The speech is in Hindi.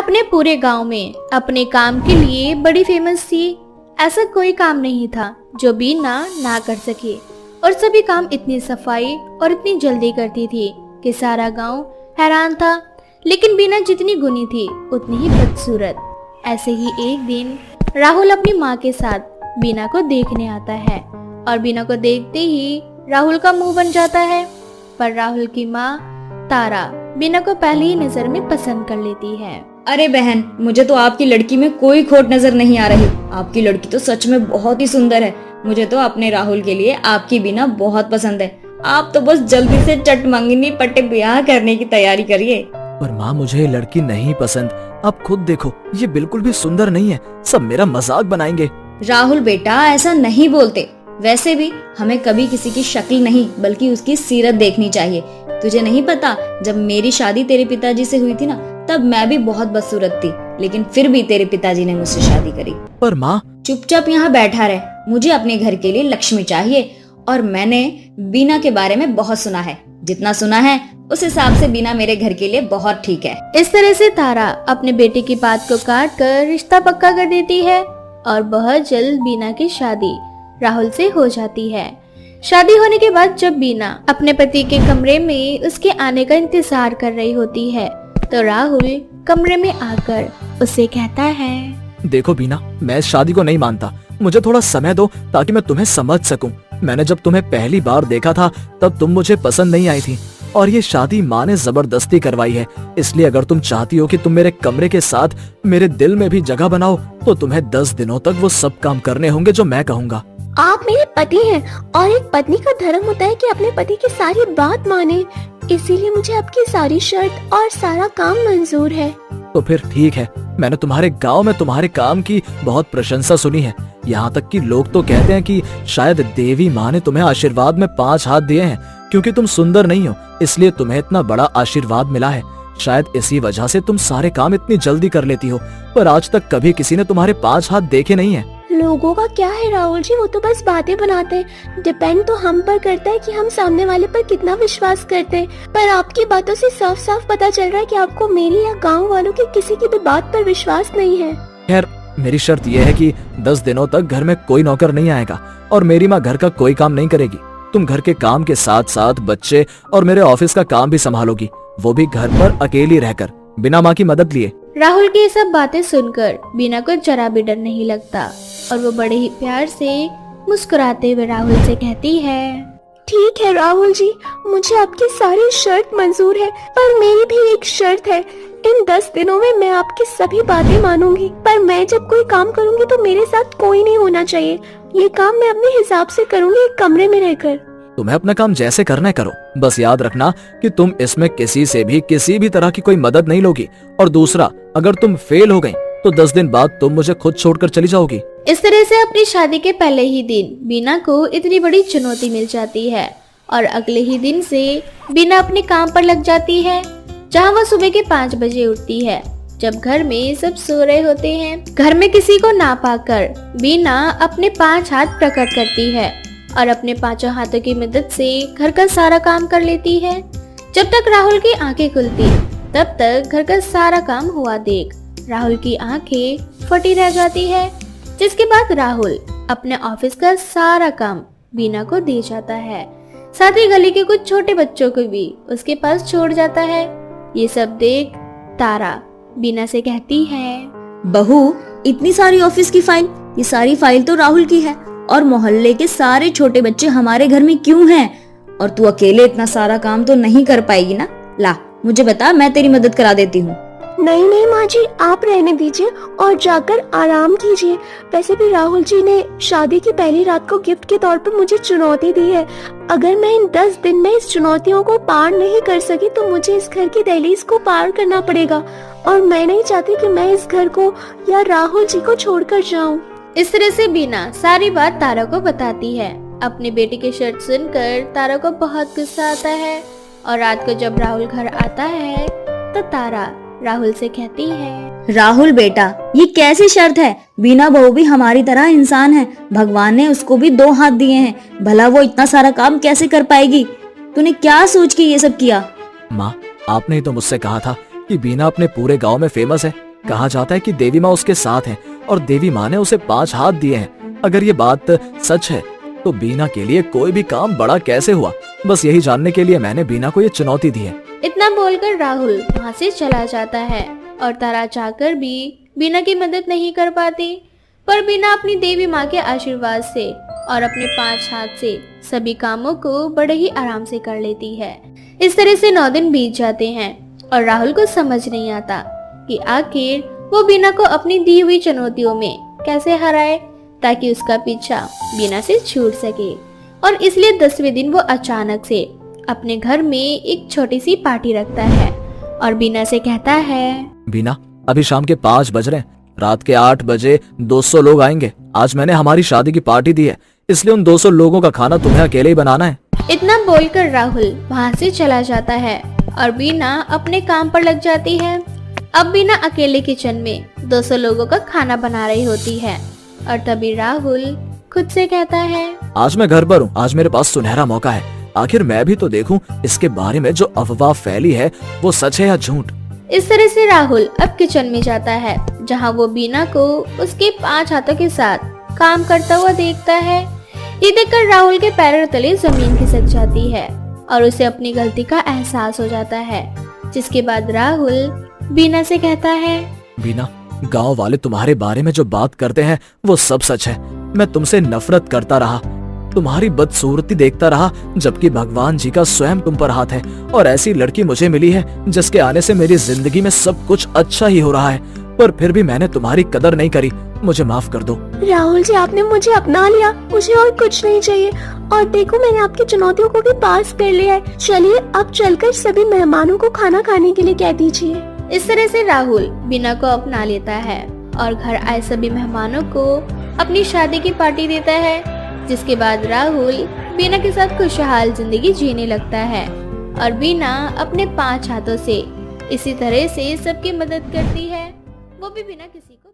अपने पूरे गांव में अपने काम के लिए बड़ी फेमस थी। ऐसा कोई काम नहीं था जो बीना ना कर सके और सभी काम इतनी सफाई और इतनी जल्दी करती थी कि सारा गांव हैरान था। लेकिन बीना जितनी गुनी थी उतनी ही बदसूरत। ऐसे ही एक दिन राहुल अपनी माँ के साथ बीना को देखने आता है और बीना को देखते ही राहुल का मुंह बन जाता है। पर राहुल की माँ तारा बीना को पहली ही नजर में पसंद कर लेती है। अरे बहन, मुझे तो आपकी लड़की में कोई खोट नजर नहीं आ रही। आपकी लड़की तो सच में बहुत ही सुंदर है। मुझे तो अपने राहुल के लिए आपकी बीना बहुत पसंद है। आप तो बस जल्दी से चट मंगनी पट्टे ब्याह करने की तैयारी करिए। पर माँ, मुझे ये लड़की नहीं पसंद। आप खुद देखो, ये बिल्कुल भी सुंदर नहीं है। सब मेरा मजाक बनाएंगे। राहुल बेटा, ऐसा नहीं बोलते। वैसे भी हमें कभी किसी की शक्ल नहीं बल्कि उसकी सीरत देखनी चाहिए। तुझे नहीं पता, जब मेरी शादी तेरे पिताजी से हुई थी ना, तब मैं भी बहुत बदसूरत थी, लेकिन फिर भी तेरे पिताजी ने मुझसे शादी करी। पर माँ, चुपचाप यहाँ बैठा रहे। मुझे अपने घर के लिए लक्ष्मी चाहिए और मैंने बीना के बारे में बहुत सुना है। जितना सुना है उस हिसाब से बीना मेरे घर के लिए बहुत ठीक है। इस तरह से तारा अपने बेटे की बात को काट कर रिश्ता पक्का कर देती है और बहुत जल्द बीना की शादी राहुल से हो जाती है। शादी होने के बाद जब बीना अपने पति के कमरे में उसके आने का इंतजार कर रही होती है तो राहुल कमरे में आकर उससे कहता है, देखो बीना, मैं इस शादी को नहीं मानता। मुझे थोड़ा समय दो ताकि मैं तुम्हें समझ सकूं। मैंने जब तुम्हें पहली बार देखा था तब तुम मुझे पसंद नहीं आई थी और ये शादी माँ ने जबरदस्ती करवाई है। इसलिए अगर तुम चाहती हो कि तुम मेरे कमरे के साथ मेरे दिल में भी जगह बनाओ तो तुम्हें 10 दिनों तक वो सब काम करने होंगे जो मैं कहूँगा। आप मेरे पति हैं और एक पत्नी का धर्म होता है कि अपने पति की सारी बात माने। इसीलिए मुझे आपकी सारी शर्त और सारा काम मंजूर है। तो फिर ठीक है। मैंने तुम्हारे गांव में तुम्हारे काम की बहुत प्रशंसा सुनी है। यहाँ तक कि लोग तो कहते हैं कि शायद देवी माँ ने तुम्हें आशीर्वाद में 5 हाथ दिए हैं। क्योंकि तुम सुंदर नहीं हो इसलिए तुम्हें इतना बड़ा आशीर्वाद मिला है। शायद इसी वजह से तुम सारे काम इतनी जल्दी कर लेती हो। पर आज तक कभी किसी ने तुम्हारे 5 हाथ देखे नहीं है। लोगों का क्या है राहुल जी, वो तो बस बातें बनाते हैं। डिपेंड तो हम पर करता है कि हम सामने वाले पर कितना विश्वास करते हैं। पर आपकी बातों से साफ साफ पता चल रहा है कि आपको मेरी या गांव वालों की किसी की भी बात पर विश्वास नहीं है। खैर, मेरी शर्त यह है कि 10 दिनों तक घर में कोई नौकर नहीं आएगा और मेरी माँ घर का कोई काम नहीं करेगी। तुम घर के काम के साथ साथ बच्चे और मेरे ऑफिस का काम भी संभालोगी, वो भी घर पर अकेली रहकर, बिना माँ की मदद लिए। राहुल की ये सब बातें सुनकर बीना को जरा भी डर नहीं लगता और वो बड़े ही प्यार से मुस्कुराते हुए राहुल से कहती है, ठीक है राहुल जी, मुझे आपकी सारी शर्त मंजूर है, पर मेरी भी एक शर्त है। इन 10 दिनों में मैं आपकी सभी बातें मानूंगी, पर मैं जब कोई काम करूंगी तो मेरे साथ कोई नहीं होना चाहिए। ये काम मैं अपने हिसाब से करूंगी, एक कमरे में रहकर। तुम्हें अपना काम जैसे करना है करो, बस याद रखना कि तुम इसमें किसी से भी किसी भी तरह की कोई मदद नहीं लोगी। और दूसरा, अगर तुम फेल हो गई तो 10 दिन बाद तुम मुझे खुद छोड़कर चली जाओगी। इस तरह से अपनी शादी के पहले ही दिन बीना को इतनी बड़ी चुनौती मिल जाती है और अगले ही दिन से बीना अपने काम पर लग जाती है, जहाँ वह सुबह के 5 बजे उठती है जब घर में सब सो रहे होते हैं। घर में किसी को ना पाकर बीना अपने 5 हाथ प्रकट करती है और अपने 5 हाथों की मदद से घर का सारा काम कर लेती है। जब तक राहुल की आंखें खुलती तब तक घर का सारा काम हुआ देख राहुल की आंखें फटी रह जाती है, जिसके बाद राहुल अपने ऑफिस का सारा काम बीना को दे जाता है। साथ ही गली के कुछ छोटे बच्चों को भी उसके पास छोड़ जाता है। ये सब देख तारा बीना से कहती है, बहू, इतनी सारी ऑफिस की फाइल, ये सारी फाइल तो राहुल की है और मोहल्ले के सारे छोटे बच्चे हमारे घर में क्यों हैं? और तू अकेले इतना सारा काम तो नहीं कर पाएगी ना। ला, मुझे बता, मैं तेरी मदद करा देती हूँ। नहीं नहीं माँ जी, आप रहने दीजिए और जाकर आराम कीजिए। वैसे भी राहुल जी ने शादी की पहली रात को गिफ्ट के तौर पर मुझे चुनौती दी है। अगर मैं इन 10 दिन में इस चुनौतियों को पार नहीं कर सकी तो मुझे इस घर की दहलीज को पार करना पड़ेगा और मैं नहीं चाहती कि मैं इस घर को या राहुल जी को छोड़कर जाऊँ। इस तरह से बीना सारी बात तारा को बताती है। अपने बेटे की शर्त सुनकर तारा को बहुत गुस्सा आता है और रात को जब राहुल घर आता है तो तारा राहुल से कहती है, राहुल बेटा, ये कैसी शर्त है? बीना बहू भी हमारी तरह इंसान है। भगवान ने उसको भी 2 हाथ दिए हैं। भला वो इतना सारा काम कैसे कर पाएगी? तूने क्या सोच के ये सब किया? माँ, आपने ही तो मुझसे कहा था कि बीना अपने पूरे गांव में फेमस है। कहा जाता है कि देवी माँ उसके साथ है और देवी माँ ने उसे 5 हाथ दिए हैं। अगर ये बात सच है तो बीना के लिए कोई भी काम बड़ा कैसे हुआ, बस यही जानने के लिए मैंने बीना को ये चुनौती दी है। इतना बोलकर राहुल वहाँ से चला जाता है और तारा चाहकर भी बीना की मदद नहीं कर पाती। पर बीना अपनी देवी माँ के आशीर्वाद से और अपने 5 हाथ से सभी कामों को बड़े ही आराम से कर लेती है। इस तरह से 9 दिन बीत जाते हैं और राहुल को समझ नहीं आता कि आखिर वो बीना को अपनी दी हुई चुनौतियों में कैसे हराए ताकि उसका पीछा बीना से छूट सके। और इसलिए 10वें दिन वो अचानक से अपने घर में एक छोटी सी पार्टी रखता है और बीना से कहता है, बीना, अभी शाम के 5 बज रहे हैं, रात के 8 बजे 200 लोग आएंगे। आज मैंने हमारी शादी की पार्टी दी है, इसलिए उन 200 लोगों का खाना तुम्हें अकेले ही बनाना है। इतना बोलकर राहुल वहाँ से चला जाता है और बीना अपने काम पर लग जाती है। अब बीना अकेले किचन में 200 लोगों का खाना बना रही होती है और तभी राहुल खुद से कहता है, आज मैं घर पर हूँ, आज मेरे पास सुनहरा मौका है, आखिर मैं भी तो देखूं इसके बारे में जो अफवाह फैली है वो सच है या झूठ। इस तरह से राहुल अब किचन में जाता है जहाँ वो बीना को उसके 5 हाथों के साथ काम करता हुआ देखता है। ये देखकर राहुल के पैरों तले जमीन खिसक जाती है और उसे अपनी गलती का एहसास हो जाता है। जिसके बाद राहुल बीना से कहता है, बीना, गांव वाले तुम्हारे बारे में जो बात करते हैं वो सब सच है। मैं तुमसे नफरत करता रहा, तुम्हारी बदसूरती देखता रहा, जबकि भगवान जी का स्वयं तुम पर हाथ है और ऐसी लड़की मुझे मिली है जिसके आने से मेरी जिंदगी में सब कुछ अच्छा ही हो रहा है, पर फिर भी मैंने तुम्हारी कदर नहीं करी, मुझे माफ कर दो। राहुल जी, आपने मुझे अपना लिया, मुझे और कुछ नहीं चाहिए। और देखो, मैंने आपकी चुनौतियों को भी पास कर लिया है। चलिए अब चलकर सभी मेहमानों को खाना खाने के लिए कह दीजिए। इस तरह से राहुल बीना को अपना लेता है और घर आए सभी मेहमानों को अपनी शादी की पार्टी देता है। जिसके बाद राहुल बीना के साथ खुशहाल जिंदगी जीने लगता है और बीना अपने 5 हाथों से इसी तरह से सबकी मदद करती है, वो भी बिना किसी को